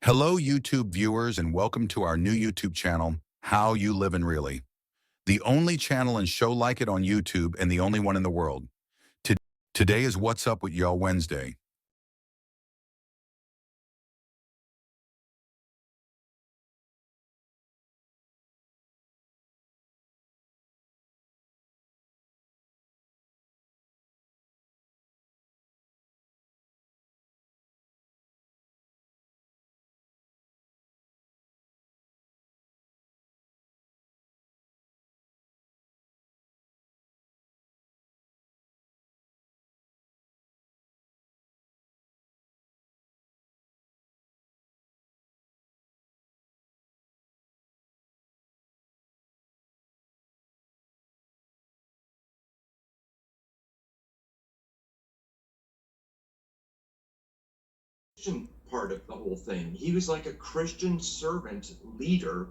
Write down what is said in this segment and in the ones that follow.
Hello, YouTube viewers, and welcome to our new YouTube channel, How You Live and Really, the only channel and show like it on YouTube and the only one in the world. Today is What's Up with Y'all Wednesday. Part of the whole thing. He was like a Christian servant leader,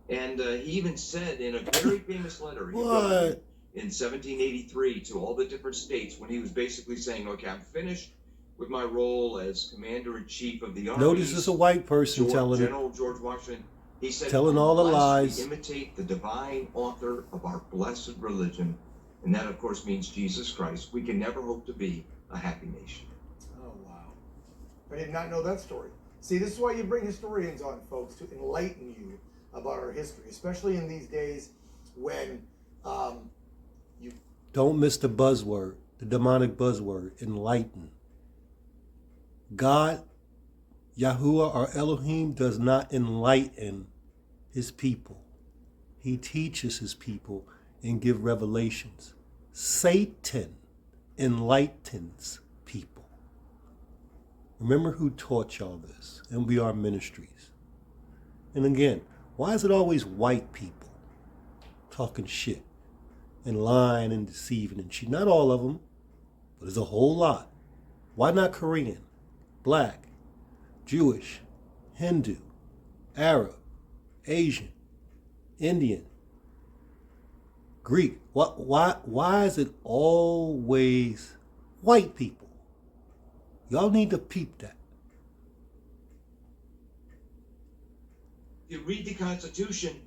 and he even said in a very famous letter he wrote in 1783 to all the different states, when he was basically saying, okay, I'm finished with my role as commander-in-chief of the army. Notice it's a white person telling General George Washington. He said, telling all the lies. We imitate the divine author of our blessed religion, and that of course means Jesus Christ. We can never hope to be a happy nation. I did not know that story. See, this is why you bring historians on, folks, to enlighten you about our history, especially in these days when you... Don't miss the buzzword, the demonic buzzword, enlighten. God, Yahuwah, or Elohim, does not enlighten his people. He teaches his people and gives revelations. Satan enlightens people. Remember who taught y'all this, and we are ministries. And again, why is it always white people talking shit and lying and deceiving and shit? Not all of them, but there's a whole lot. Why not Korean, black, Jewish, Hindu, Arab, Asian, Indian, Greek? Why is it always white people? Y'all need to peep that. You read the Constitution,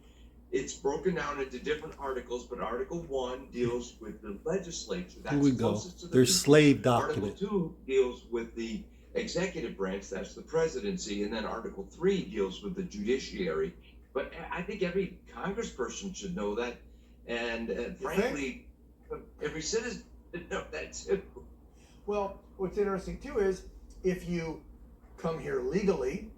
it's broken down into different articles, but Article 1 deals with the legislature. That's Here we go. closest to the There's people. slave document. Article 2 deals with the executive branch, that's the presidency, and then Article 3 deals with the judiciary. But I think every congressperson should know that, and frankly, every citizen should know that too. Well, what's interesting too is if you come here legally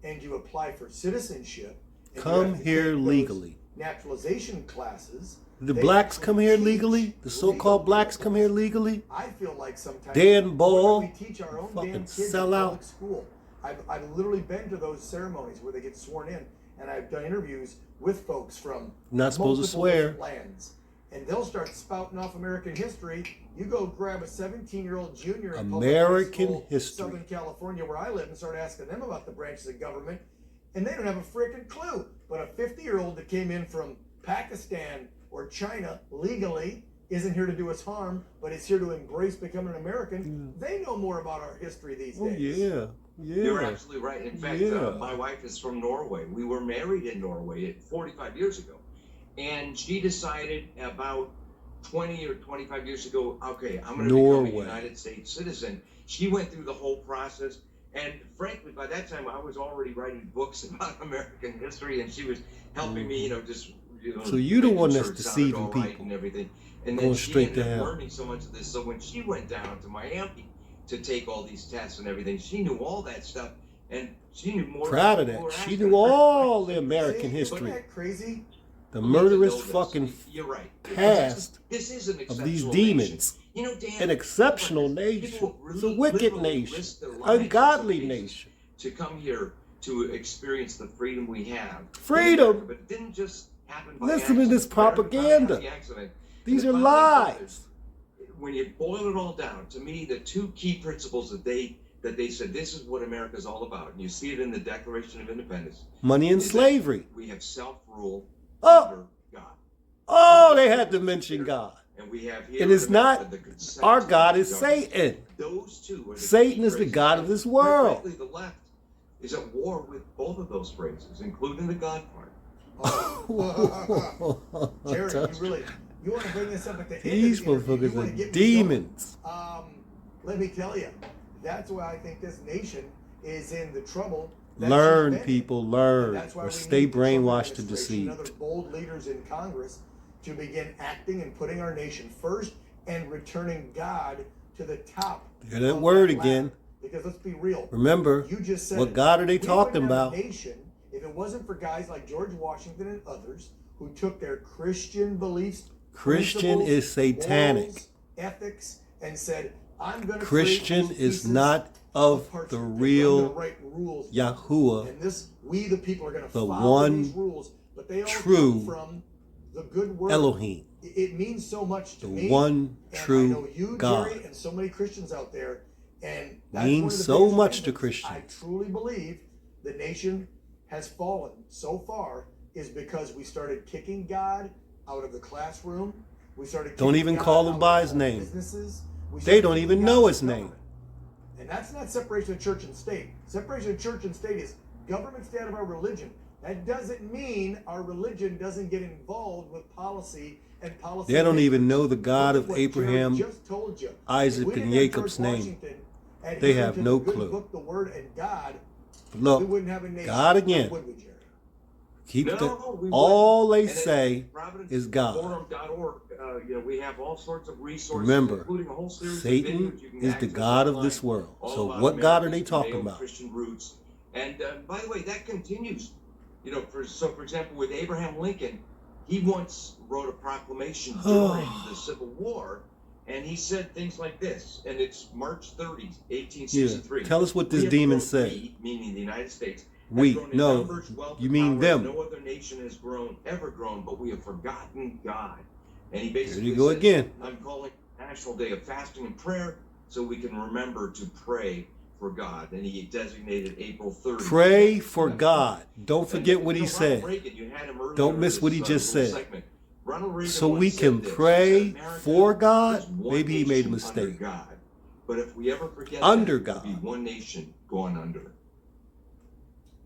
and you apply for citizenship, and Come here legally. Naturalization classes. The blacks come here legally? The so-called blacks come here legally? I feel like sometimes Dan Ball, we teach our own fucking damn kids sell in out. public school. I've literally been to those ceremonies where they get sworn in, and I've done interviews with folks from Not supposed to multiple swear. different lands. And they'll start spouting off American history. You go grab a 17-year-old junior in American public high school, history. Southern California, where I live, and start asking them about the branches of government, and they don't have a freaking clue. But a 50-year-old that came in from Pakistan or China legally isn't here to do us harm, but is here to embrace becoming an American. They know more about our history these days. Oh, yeah. You're absolutely right. In fact, Yeah. my wife is from Norway. We were married in Norway 45 years ago. And she decided about 20 or 25 years ago, okay, I'm going to become a United States citizen. She went through the whole process. And frankly, by that time, I was already writing books about American history, and she was helping me, So you the one that's it sounded deceiving all right people. and everything. And Going then she straight ended to up hell. learning so much of this. So when she went down to Miami to take all these tests and everything, she knew all that stuff, and she knew more. Proud of that. She knew all the American history. Isn't that crazy? The murderous You need to know fucking this. You're right. past This is an of exceptional these nation. demons. You know, Dan, An exceptional people nation. It's a really wicked literally nation. risk their lives Ungodly in some cases nation. to come here to experience the freedom we have. Freedom? But it didn't just happen by Listen to this accident. propaganda. By accident. These The are funny thing lies. is, when you boil it all down, to me, the two key principles that they said, this is what America's all about, and you see it in the Declaration of Independence. Money and is that slavery. We have self-rule Oh. under God. Oh, they had to mention God. And we have here It is not, the consent our God is government. Satan. Those two are the Satan key is the phrases. God of this Quite world. frankly, the left is at war with both of those phrases, including the God part. Jerry, you want to bring this up at the end These of the interview? motherfuckers are demons. Let me tell you, that's why I think this nation is in the trouble. Learn, people, learn, or We stay need the Trump brainwashed and administration deceived. and other bold leaders in Congress to begin acting and putting our nation first and returning God to the top. Hear that word ladder. again. Because let's be real. Remember, You just said what it. God are they We talking wouldn't have about? a nation if it wasn't for guys like George Washington and others who took their Christian beliefs, Christian principles, is satanic. morals, ethics, and said, I'm going to Christian is not of the real Yahuwah, and this, we the people are going to the follow one these rules, but they all true come from the good word. Elohim, It means so much to the me. one and true I know you, God. Jerry, and so many Christians out there, and that's Means one of the so biggest much to reasons Christians. I truly believe the nation has fallen so far is because we started kicking God out of the classroom. We started. Don't even call him by his name. Businesses. They don't even know his name. And that's not separation of church and state. Separation of church and state is government stay out of our religion. That doesn't mean our religion doesn't get involved with policy and policy. They don't even know the God Look of at what Abraham, Jerry just told you. If Isaac, we and didn't have Jacob's George name. Washington adhering They have to no the good clue. book, the word, and God, we Look, wouldn't have a nation. God again. Would we, Jerry? Keep No, the, we all they wouldn't. And say at Providence is God. Forum.org, we have all sorts of resources, Remember, including a whole series Satan of videos you can is the access God of online, this world. all So about what God are they America's talking male about? Christian roots. And by the way, that continues. For example, with Abraham Lincoln, he once wrote a proclamation during the Civil War, and he said things like this, and it's March 30th, 1863. Yeah. Tell us what this "We have demon grown, said. we," meaning the United States, "have We, grown in no, numbers, wealth, you and mean power them. No other nation has ever grown, but we have forgotten God." And he basically There you go says, again. I'm calling National Day of Fasting and Prayer so we can remember to pray for God. And he designated April 3rd. Pray for God. Don't forget what he Ronald said. Reagan, you had him earlier Don't in miss this, what he just little said. segment. Ronald Reagan So we once said can this. He pray said, "America for is God. one Maybe he made a nation mistake. under God. But if we ever forget Under that, God. it'll be one nation going under."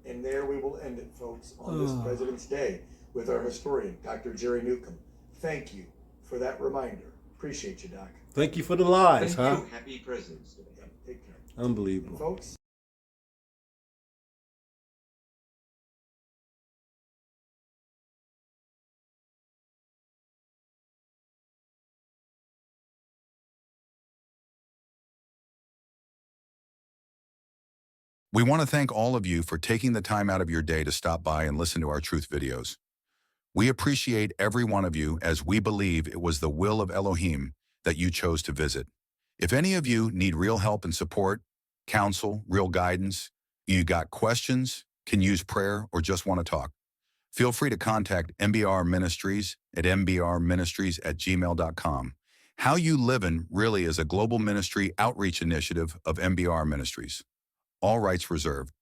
And there we will end it, folks, on this President's Day with our historian, Dr. Jerry Newcomb. Thank you for that reminder. Appreciate you, Doc. Thank you for the lies, Thank huh? you. Happy President's Day. Yep, take care. Unbelievable. And folks, We want to thank all of you for taking the time out of your day to stop by and listen to our truth videos. We appreciate every one of you as we believe it was the will of Elohim that you chose to visit. If any of you need real help and support, counsel, real guidance, you got questions, can use prayer, or just want to talk, feel free to contact MBR Ministries at mbrministries@gmail.com. How You Livin' Really is a global ministry outreach initiative of MBR Ministries. All rights reserved.